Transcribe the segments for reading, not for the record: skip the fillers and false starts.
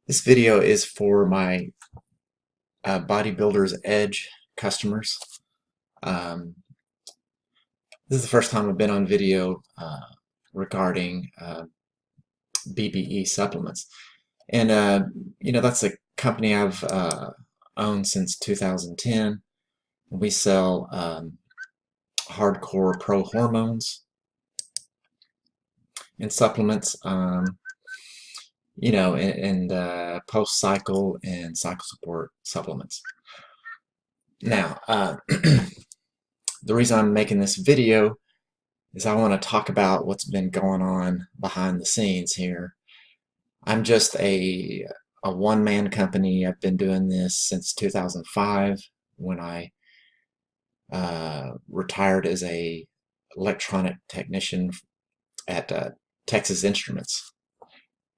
This video is for my Bodybuilder's Edge customers. Um, this is the first time I've been on video regarding BBE supplements. And, that's a company I've owned since 2010. We sell hardcore pro hormones and supplements, and post-cycle and cycle support supplements. Now, the reason I'm making this video is I want to talk about what's been going on behind the scenes here. I'm just a one-man company. I've been doing this since 2005 when I retired as a electronic technician at Texas Instruments.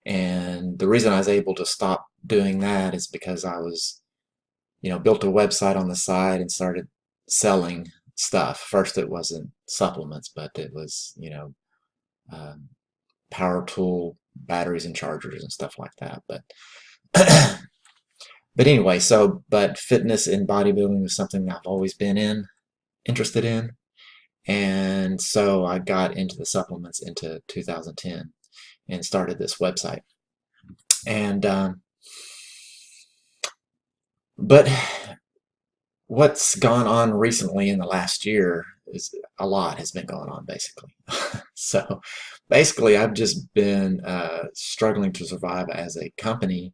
And the reason I was able to stop doing that is because I was, built a website on the side and started selling stuff. First, it wasn't supplements, but it was, um, power tool batteries and chargers and stuff like that. But but anyway, but fitness and bodybuilding was something that I've always been interested in, and so I got into the supplements into 2010 and started this website. And but what's gone on recently in the last year is a lot has been going on, basically. So basically, I've just been struggling to survive as a company,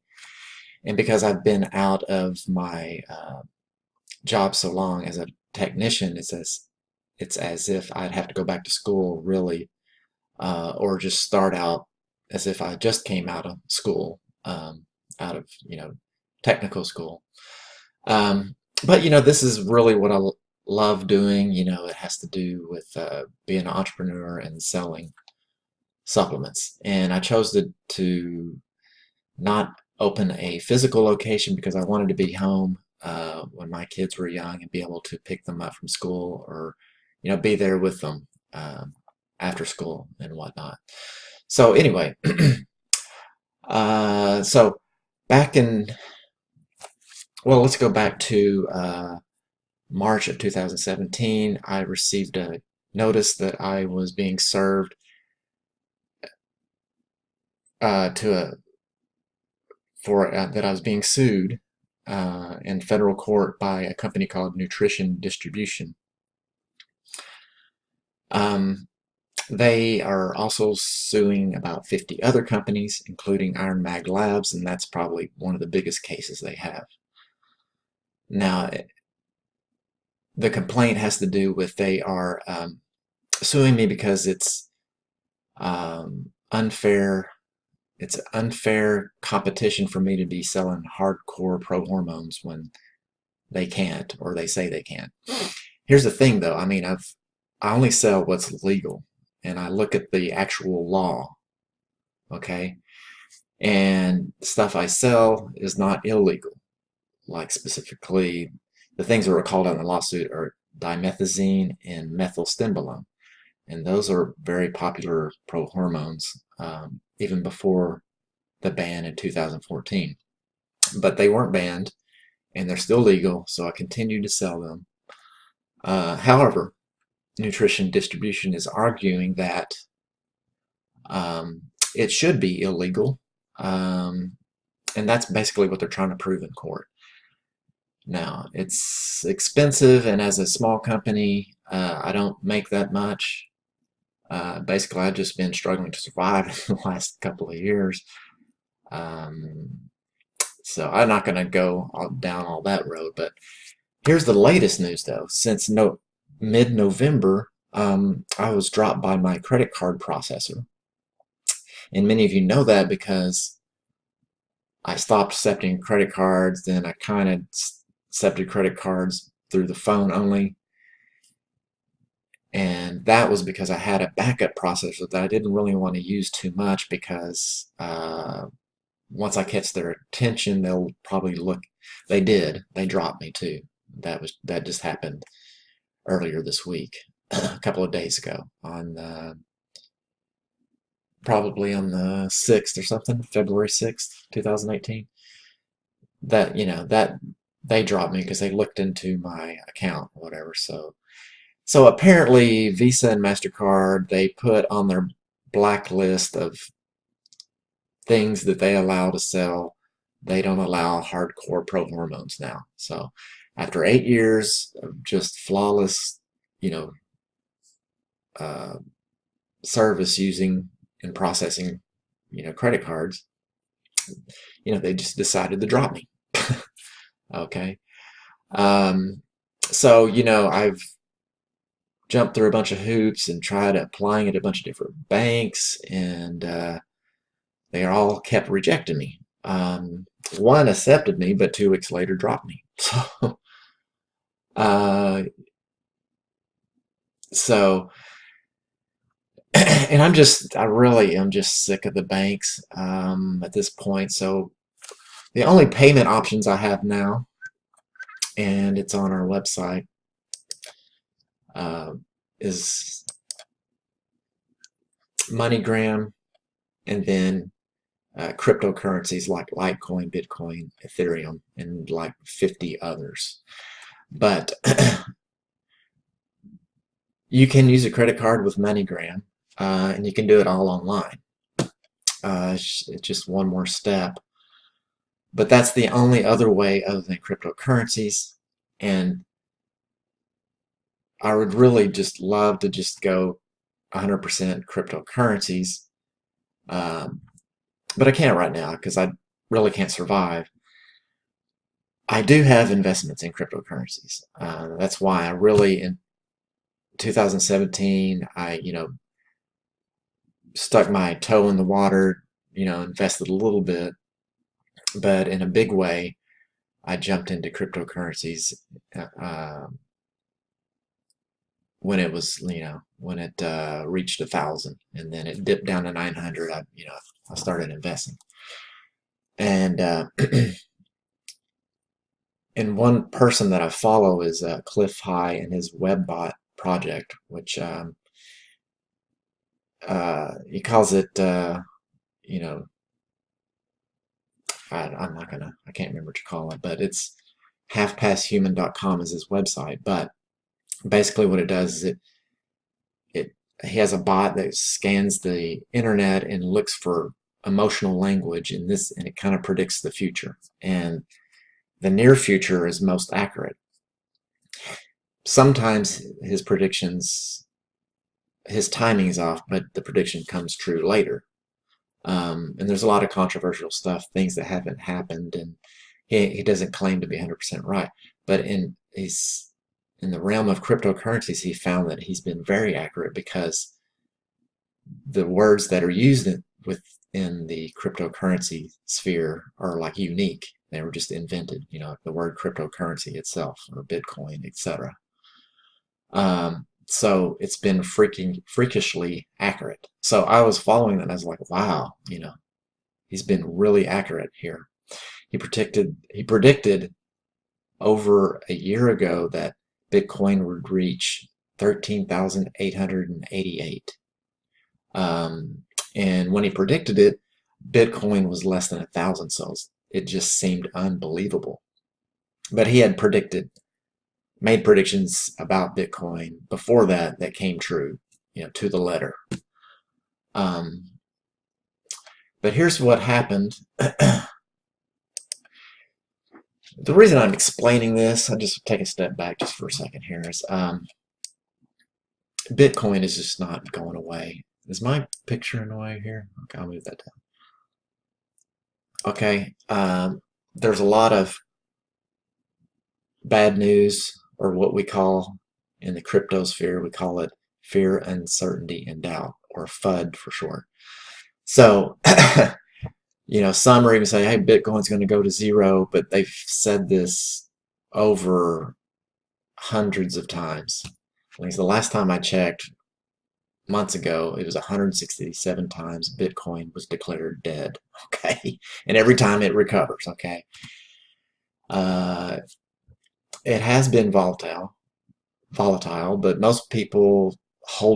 and because I've been out of my job so long as a technician, it's as if I'd have to go back to school, really, or just start out as if I just came out of school, out of technical school. But this is really what I love doing. It has to do with being an entrepreneur and selling supplements. And I chose to not open a physical location because I wanted to be home when my kids were young and be able to pick them up from school, or be there with them after school and whatnot. So anyway, so back in, well, let's go back to March of 2017. I received a notice that I was being served that I was being sued in federal court by a company called Nutrition Distribution. They are also suing about 50 other companies, including Iron Mag Labs, and that's probably one of the biggest cases they have. Now, the complaint has to do with they are suing me because it's unfair. It's unfair competition for me to be selling hardcore pro hormones when they can't, or they say they can't. Here's the thing, though. I mean, I only sell what's legal, and I look at the actual law, okay? And stuff I sell is not illegal. Like specifically, the things that are called out in the lawsuit are dimethazine and methylstimulone. And those are very popular pro hormones, even before the ban in 2014. But they weren't banned, and they're still legal, so I continue to sell them. However, Nutrition Distribution is arguing that it should be illegal, and that's basically what they're trying to prove in court. Now, it's expensive, and as a small company, I don't make that much. Basically, I've just been struggling to survive in the last couple of years. So I'm not going to go down all that road, but here's the latest news, though. Since mid-November, I was dropped by my credit card processor. And many of you know that because I stopped accepting credit cards, then I kind of accepted credit cards through the phone only. And that was because I had a backup processor that I didn't really want to use too much, because once I catch their attention, they'll probably look. They did. They dropped me too. That just happened earlier this week, a couple of days ago, on probably on the 6th or something, February 6th, 2018. That, that they dropped me because they looked into my account or whatever. So apparently Visa and MasterCard, they put on their blacklist of things that they allow to sell. They don't allow hardcore pro hormones now. So after 8 years of just flawless, you know, uh, service using and processing, credit cards, they just decided to drop me. Okay. Um, so, I've jumped through a bunch of hoops and tried applying at a bunch of different banks, and they all kept rejecting me. One accepted me, but 2 weeks later dropped me. Uh, so, and I really am just sick of the banks at this point. So the only payment options I have now, and it's on our website, uh, is MoneyGram, and then cryptocurrencies like Litecoin, Bitcoin, Ethereum, and like 50 others. But you can use a credit card with MoneyGram, and you can do it all online. It's just one more step. But that's the only other way other than cryptocurrencies. And I would really just love to just go 100% cryptocurrencies. Um, but I can't right now because I really can't survive. I do have investments in cryptocurrencies. That's why I really, in 2017, I, stuck my toe in the water, invested a little bit, but in a big way, I jumped into cryptocurrencies when it was, when it reached 1,000, and then it dipped down to 900. I started investing, and and one person that I follow is Cliff High and his WebBot project, which he calls it, you know, I'm not gonna, I can't remember what you call it, but it's halfpasthuman.com is his website. But basically, what it does is it he has a bot that scans the internet and looks for emotional language in this, and it kind of predicts the future. And the near future is most accurate. Sometimes his predictions, his timing is off, but the prediction comes true later. And there's a lot of controversial stuff, things that haven't happened, and he doesn't claim to be 100% right. But in the realm of cryptocurrencies, he found that he's been very accurate because the words that are used within the cryptocurrency sphere are like unique. They were just invented, the word cryptocurrency itself, or Bitcoin, etc. So it's been freakishly accurate. So I was following that and I was like, wow, he's been really accurate here. He predicted over a year ago that Bitcoin would reach 13,888. And when he predicted it, Bitcoin was less than 1,000, so it just seemed unbelievable. But he had made predictions about Bitcoin before that came true, to the letter. But here's what happened. The reason I'm explaining this, I'll just take a step back just for a second here, is Bitcoin is just not going away. Is my picture in the way here? Okay, I'll move that down. Okay, there's a lot of bad news, or what we call in the crypto sphere, we call it fear, uncertainty, and doubt, or FUD for short. So, some are even saying, hey, Bitcoin's going to go to zero, but they've said this over hundreds of times. Like the last time I checked, months ago, it was 167 times Bitcoin was declared dead. Okay, and every time it recovers. Okay, it has been volatile, but most people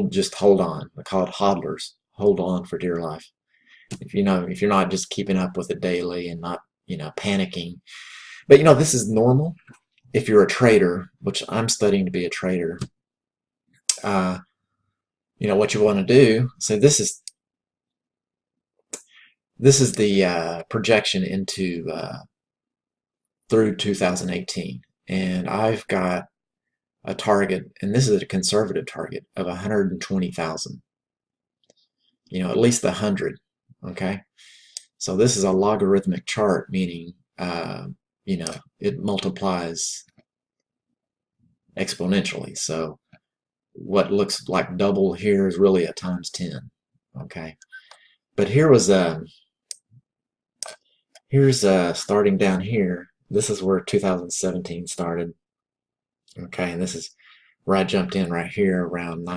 just hold on. They call it hodlers, hold on for dear life. If you're not just keeping up with it daily and not, panicking. But this is normal if you're a trader, which I'm studying to be a trader. Uh, what you want to do. So this is the projection into through 2018, and I've got a target, and this is a conservative target of 120,000. At least 100. Okay, so this is a logarithmic chart, meaning it multiplies exponentially. So what looks like double here is really a times 10. Okay, but here's starting down here. This is where 2017 started. Okay, and this is where I jumped in right here around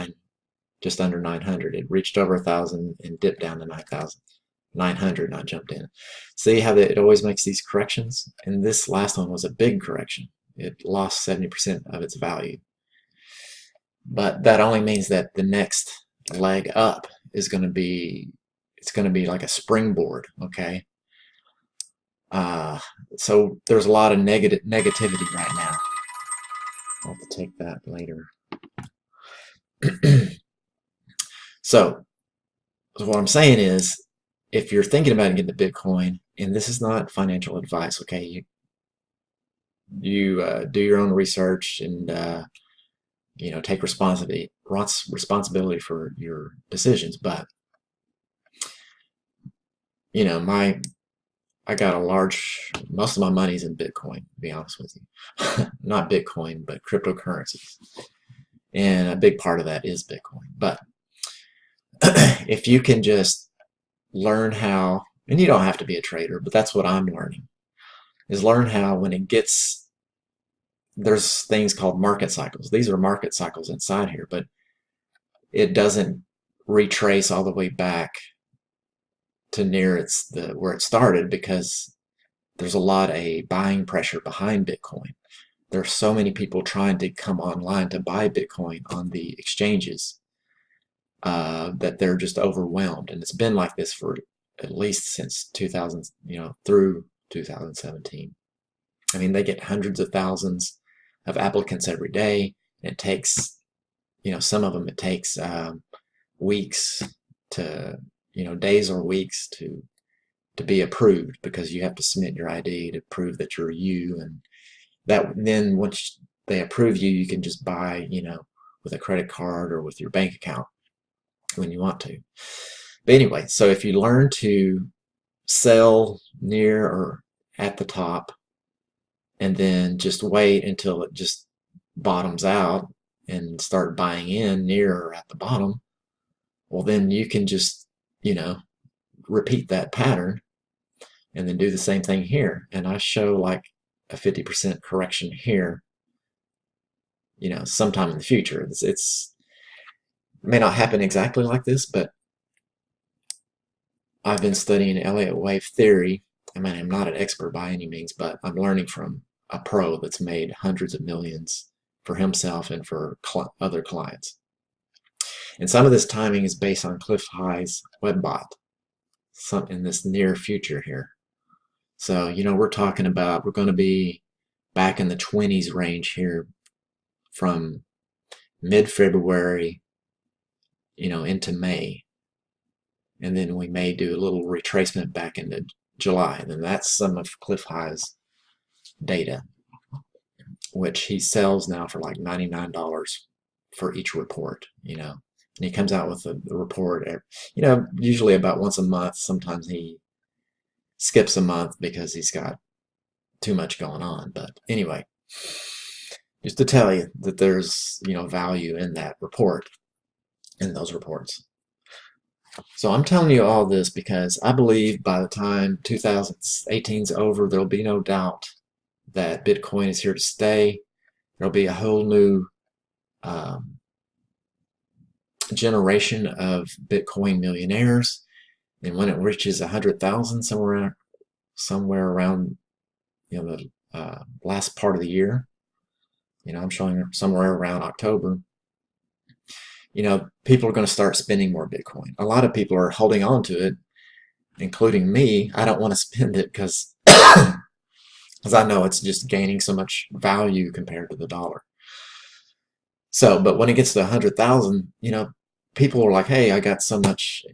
just under 900. It reached over 1,000 and dipped down to 9,900, and I jumped in. See how it always makes these corrections? And this last one was a big correction. It lost 70% of its value. But that only means that the next leg up is going to be, it's going to be like a springboard, okay? So there's a lot of negativity right now. I'll have to take that later. So what I'm saying is, if you're thinking about getting into Bitcoin, and this is not financial advice, okay? You do your own research and take responsibility for your decisions. But I got most of my money's in Bitcoin, to be honest with you. Not Bitcoin, but cryptocurrencies. And a big part of that is Bitcoin. But if you can just learn how, and you don't have to be a trader, but that's what I'm learning, is learn how when there's things called market cycles. These are market cycles inside here, but it doesn't retrace all the way back to near where it started, because there's a lot of buying pressure behind Bitcoin. There are so many people trying to come online to buy Bitcoin on the exchanges that they're just overwhelmed, and it's been like this for at least since 2000, through 2017. I mean, they get hundreds of thousands of applicants every day, and it takes, some of them it takes weeks to, days or weeks to be approved, because you have to submit your ID to prove that you're you, and then once they approve you, you can just buy, with a credit card or with your bank account when you want to. But anyway, so if you learn to sell near or at the top, and then just wait until it just bottoms out and start buying in near or at the bottom, well, then you can just, repeat that pattern and then do the same thing here. And I show like a 50% correction here, sometime in the future. It may not happen exactly like this, but I've been studying Elliott wave theory. I mean, I'm not an expert by any means, but I'm learning from a pro that's made hundreds of millions for himself and for other clients. And some of this timing is based on Cliff High's WebBot, in this near future here. So, we're talking about, we're going to be back in the 20s range here from mid-February, into May. And then we may do a little retracement back into July. And then that's some of Cliff High's data, which he sells now for like $99 for each report, and he comes out with the report, usually about once a month. Sometimes he skips a month because he's got too much going on. But anyway, just to tell you that there's, value in that report, in those reports. So I'm telling you all this because I believe by the time 2018 is over, there'll be no doubt that Bitcoin is here to stay. There'll be a whole new generation of Bitcoin millionaires, and when it reaches 100,000, somewhere around the last part of the year, I'm showing somewhere around October, people are going to start spending more Bitcoin. A lot of people are holding on to it, including me. I don't want to spend it because I know it's just gaining so much value compared to the dollar. So, but when it gets to 100,000, people are like, hey, I got so much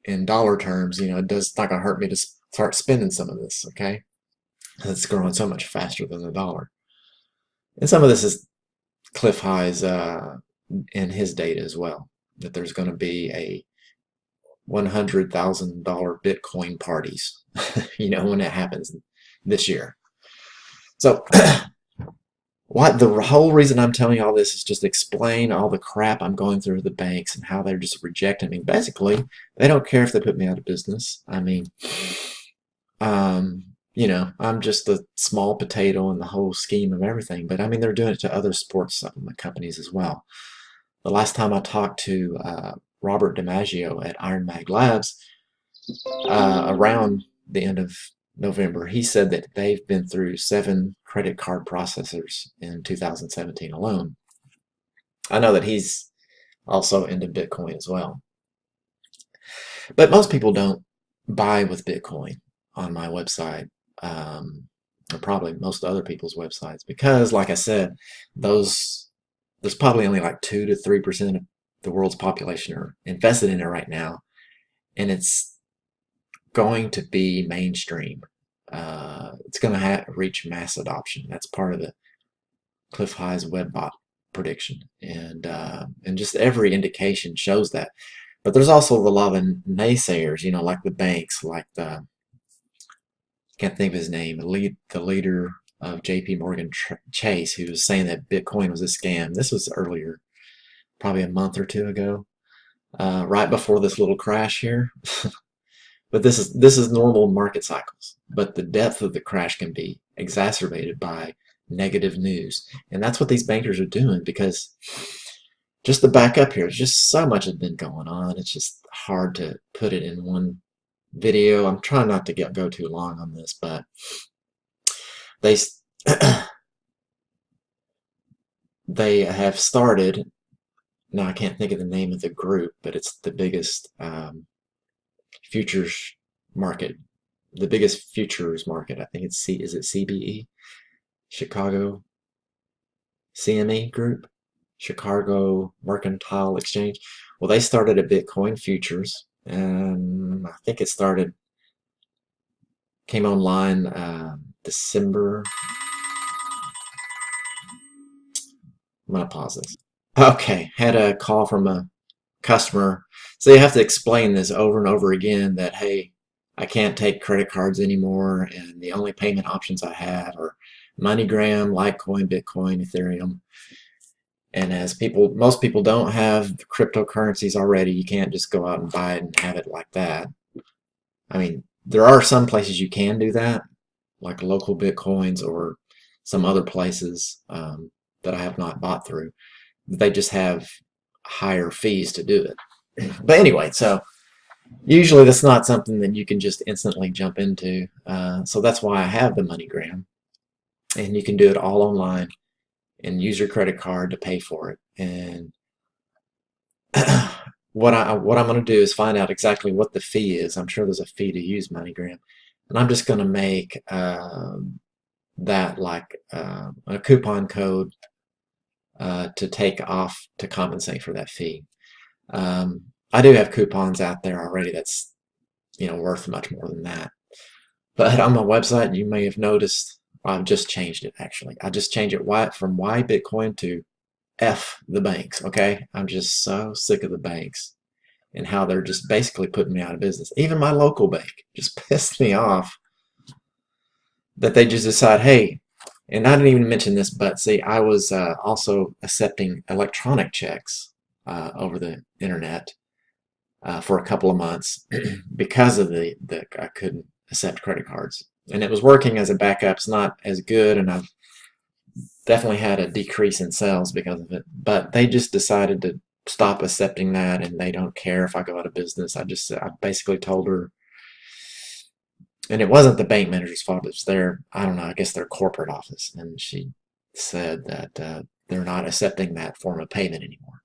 in dollar terms, it's not going to hurt me to start spending some of this, okay? It's growing so much faster than the dollar. And some of this is Cliff High's in his data as well, that there's going to be a $100,000 Bitcoin parties, when it happens this year. So the whole reason I'm telling you all this is just explain all the crap I'm going through with the banks and how they're just rejecting me. Basically, they don't care if they put me out of business. I mean, I'm just a small potato in the whole scheme of everything. But I mean, they're doing it to other sports supplement companies as well. The last time I talked to Robert DiMaggio at Iron Mag Labs, around the end of November, he said that they've been through 7 credit card processors in 2017 alone. I know that he's also into Bitcoin as well. But most people don't buy with Bitcoin on my website, or probably most other people's websites, because, like I said, there's probably only like 2 to 3% of the world's population are invested in it right now, and it's going to be mainstream. It's going to reach mass adoption. That's part of the Cliff High's webbot prediction, and just every indication shows that. But there's also a lot of naysayers, like the banks, like the can't think of his name, the leader of J.P. Morgan Chase, who was saying that Bitcoin was a scam. This was earlier, probably a month or 2 ago, right before this little crash here. But this is normal market cycles. But the depth of the crash can be exacerbated by negative news. And that's what these bankers are doing, because just to back up here, just so much has been going on. It's just hard to put it in one video. I'm trying not to go too long on this, but they they have started, now I can't think of the name of the group, but it's the biggest futures market, the biggest futures market. I think it's is it CBE, Chicago CME Group, Chicago Mercantile Exchange. Well, they started a Bitcoin futures, and I think it came online December. I'm gonna pause this. Okay, had a call from a customer. So you have to explain this over and over again that, hey, I can't take credit cards anymore, and the only payment options I have are MoneyGram, Litecoin, Bitcoin, Ethereum. And as most people don't have the cryptocurrencies already, you can't just go out and buy it and have it like that. I mean, there are some places you can do that, like local Bitcoins or some other places that I have not bought through. They just have higher fees to do it. But anyway, so usually that's not something that you can just instantly jump into. So that's why I have the MoneyGram. And you can do it all online and use your credit card to pay for it. And what I'm going to do is find out exactly what the fee is. I'm sure there's a fee to use MoneyGram. And I'm just going to make that like a coupon code to take off to compensate for that fee. I do have coupons out there already that's worth much more than that. But on my website, you may have noticed I've just changed it. Actually, I just changed it from Y Bitcoin to F the banks. Okay, I'm just so sick of the banks and how they're just basically putting me out of business. Even my local bank just pissed me off that they just decide, hey. And I didn't even mention this, but see, I was also accepting electronic checks over the internet for a couple of months because of the I couldn't accept credit cards, and it was working as a backup. It's not as good, and I've definitely had a decrease in sales because of it. But they just decided to stop accepting that, and they don't care if I go out of business. I basically told her. And it wasn't the bank manager's fault. It's I don't know, I guess their corporate office. And she said that they're not accepting that form of payment anymore.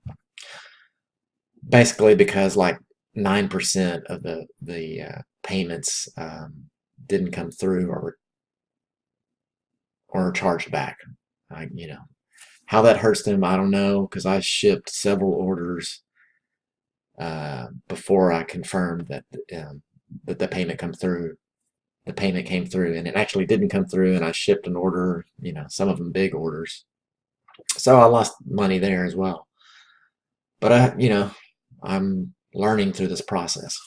basically because like 9% of the payments didn't come through or charged back. How that hurts them, I don't know, because I shipped several orders before I confirmed that the payment come through. The payment came through, and it actually didn't come through, and I shipped an order, some of them big orders. So I lost money there as well. But I'm learning through this process.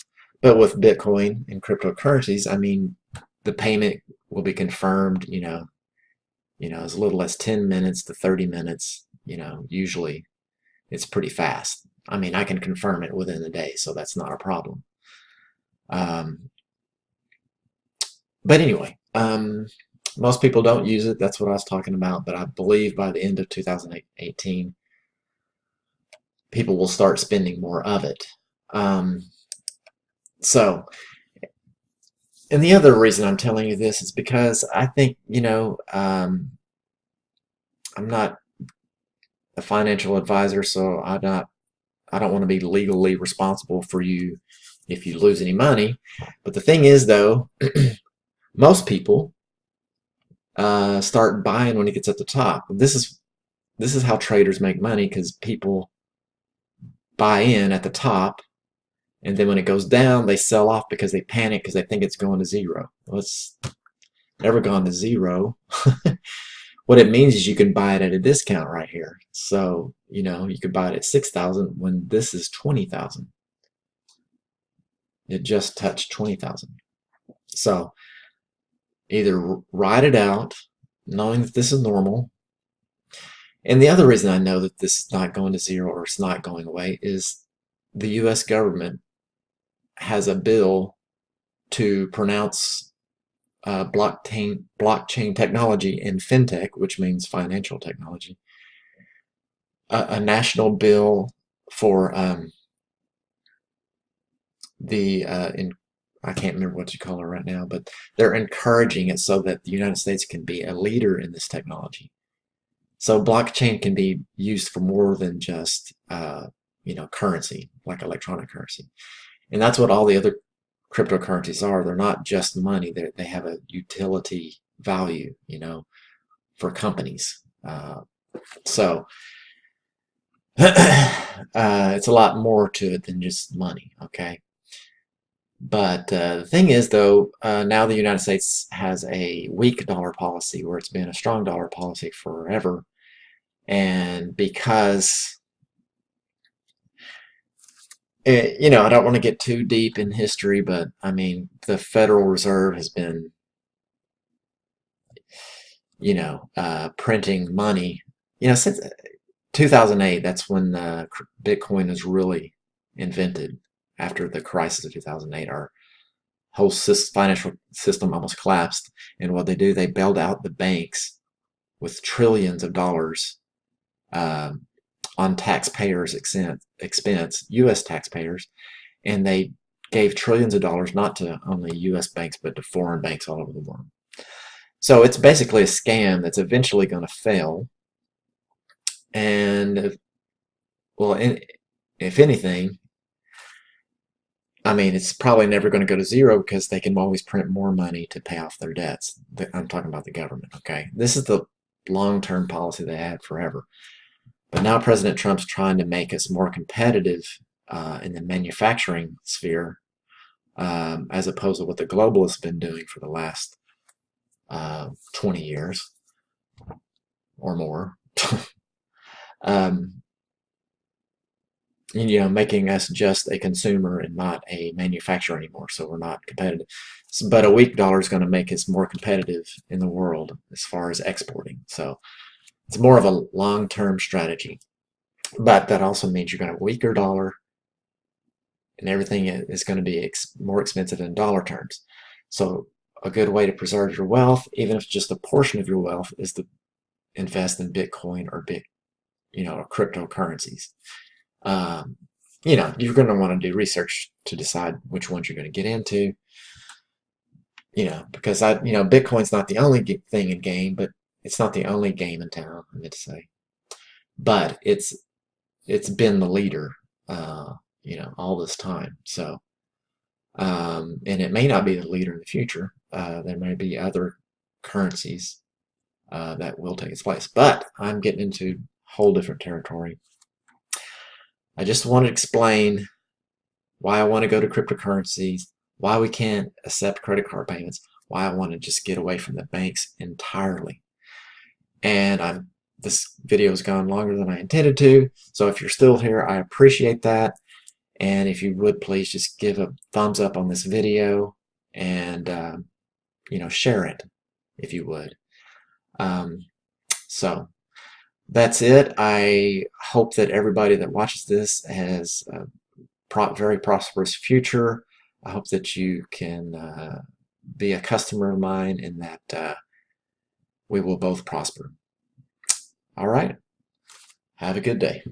But with Bitcoin and cryptocurrencies, I mean, the payment will be confirmed, as little as 10 minutes to 30 minutes. Usually it's pretty fast. I mean, I can confirm it within the day, so that's not a problem. Um, but anyway, most people don't use it. That's what I was talking about. But I believe by the end of 2018, people will start spending more of it. So, and the other reason I'm telling you this is because I think, I'm not a financial advisor, so I don't want to be legally responsible for you if you lose any money. But the thing is, though, most people start buying when it gets at the top. This is how traders make money, because people buy in at the top, and then when it goes down, they sell off because they panic because they think it's going to zero. Well, it's never gone to zero. What it means is you can buy it at a discount right here. So, you could buy it at 6,000 when this is 20,000. It just touched 20,000. So, either ride it out, knowing that this is normal. And the other reason I know that this is not going to zero or it's not going away is the US government has a bill to pronounce blockchain technology and fintech, which means financial technology, a national bill for I can't remember what you call it right now, but they're encouraging it so that the United States can be a leader in this technology. So blockchain can be used for more than just currency, like electronic currency. And that's what all the other cryptocurrencies are. They're not just money. They have a utility value, for companies. So it's a lot more to it than just money, okay? But the thing is, though, now the United States has a weak dollar policy where it's been a strong dollar policy forever. And because I don't want to get too deep in history, but I mean, the Federal Reserve has been, printing money, since 2008. That's when Bitcoin was really invented. After the crisis of 2008, our whole financial system almost collapsed. And what they do, they bailed out the banks with trillions of dollars on taxpayers' expense, U.S. taxpayers, and they gave trillions of dollars not to only U.S. banks but to foreign banks all over the world. So it's basically a scam that's eventually going to fail. And well, if anything, I mean, it's probably never going to go to zero because they can always print more money to pay off their debts. I'm talking about the government, okay? This is the long-term policy they had forever. But now President Trump's trying to make us more competitive in the manufacturing sphere, as opposed to what the globalists have been doing for the last 20 years or more. Making us just a consumer and not a manufacturer anymore, so we're not competitive. But a weak dollar is going to make us more competitive in the world as far as exporting. So it's more of a long-term strategy. But that also means you're going to have a weaker dollar, and everything is going to be more expensive in dollar terms. So a good way to preserve your wealth, even if just a portion of your wealth, is to invest in Bitcoin or cryptocurrencies. You're going to want to do research to decide which ones you're going to get into. Because Bitcoin's not the only thing in game, but it's not the only game in town, I meant to say. But it's been the leader all this time. So, and it may not be the leader in the future. There may be other currencies that will take its place. But I'm getting into whole different territory. I just want to explain why I want to go to cryptocurrencies, why we can't accept credit card payments, why I want to just get away from the banks entirely. And this video has gone longer than I intended to, so if you're still here, I appreciate that. And if you would please just give a thumbs up on this video and share it if you would. So that's it. I hope that everybody that watches this has a very prosperous future. I hope that you can be a customer of mine and that we will both prosper. All right. Have a good day.